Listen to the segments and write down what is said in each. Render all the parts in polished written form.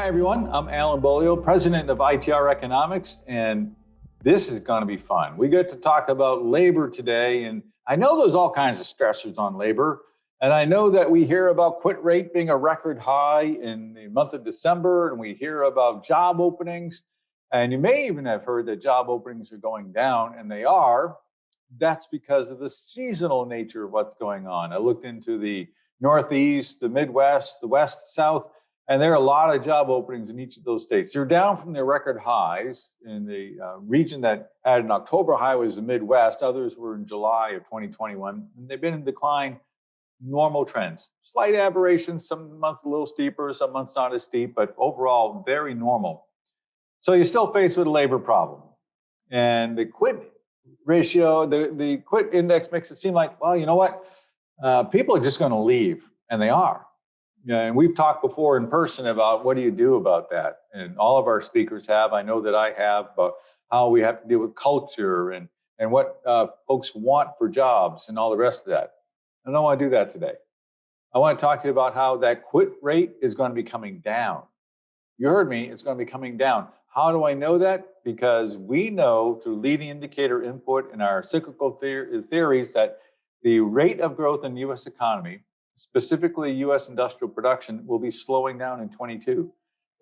Hi, everyone. I'm Alan Beaulieu, president of ITR Economics, and this is going to be fun. We get to talk about labor today, and I know there's all kinds of stressors on labor, and I know that we hear about quit rate being a record high in the month of December, and we hear about job openings, and you may even have heard that job openings are going down, and they are. That's because of the seasonal nature of what's going on. I looked into the Northeast, the Midwest, the West, South, and there are a lot of job openings in each of those states. They're down from their record highs. In the region that had an October high was the Midwest. Others were in July of 2021. And they've been in decline, normal trends. Slight aberrations, some months a little steeper, some months not as steep, but overall very normal. So you're still faced with a labor problem. And the quit ratio, the quit index makes it seem like, well, you know what? People are just going to leave, and they are. Yeah, and we've talked before in person about what do you do about that, and all of our speakers have. I know that I have, about how we have to deal with culture and what folks want for jobs and all the rest of that. I don't want to do that today. I want to talk to you about how that quit rate is going to be coming down. You heard me; it's going to be coming down. How do I know that? Because we know through leading indicator input in our cyclical theories that the rate of growth in the U.S. economy, specifically U.S. industrial production, will be slowing down in 22.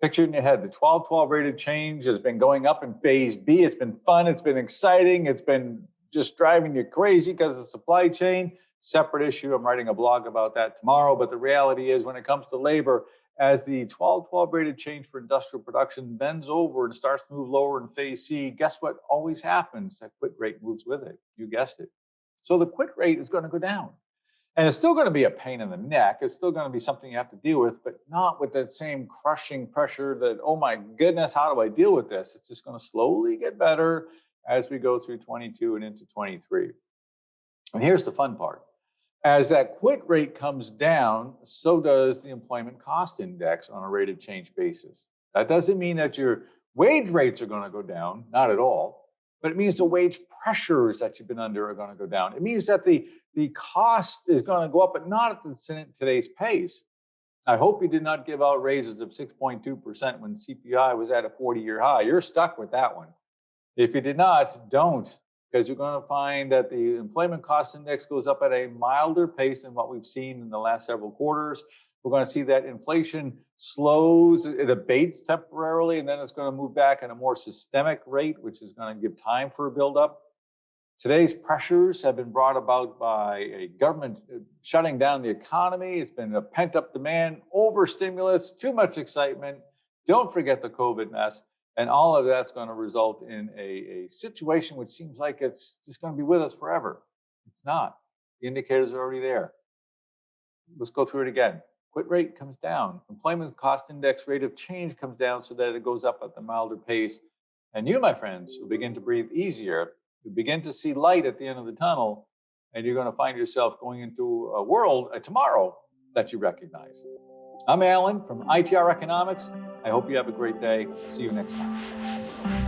Picture it in your head. The 12-12 rate of change has been going up in phase B. It's been fun. It's been exciting. It's been just driving you crazy because of the supply chain. Separate issue. I'm writing a blog about that tomorrow. But the reality is when it comes to labor, as the 12-12 rate of change for industrial production bends over and starts to move lower in phase C, guess what always happens? That quit rate moves with it. You guessed it. So the quit rate is going to go down. And it's still going to be a pain in the neck. It's still going to be something you have to deal with, but not with that same crushing pressure that, oh my goodness, how do I deal with this? It's just going to slowly get better as we go through 22 and into 23. And here's the fun part. As that quit rate comes down, so does the employment cost index on a rate of change basis. That doesn't mean that your wage rates are going to go down, not at all. But it means the wage pressures that you've been under are going to go down. It means that the cost is going to go up, but not at today's pace. I hope you did not give out raises of 6.2% when CPI was at a 40-year high. You're stuck with that one. If you did not, don't, because you're going to find that the employment cost index goes up at a milder pace than what we've seen in the last several quarters. We're going to see that inflation slows, it abates temporarily, and then it's going to move back at a more systemic rate, which is going to give time for a buildup. Today's pressures have been brought about by a government shutting down the economy. It's been a pent-up demand, over-stimulus, too much excitement. Don't forget the COVID mess. And all of that's going to result in a situation which seems like it's just going to be with us forever. It's not. The indicators are already there. Let's go through it again. Quit rate comes down. Employment cost index rate of change comes down so that it goes up at the milder pace. And you, my friends, will begin to breathe easier. You begin to see light at the end of the tunnel, and you're going to find yourself going into a world, a tomorrow, that you recognize. I'm Alan from ITR Economics. I hope you have a great day. See you next time.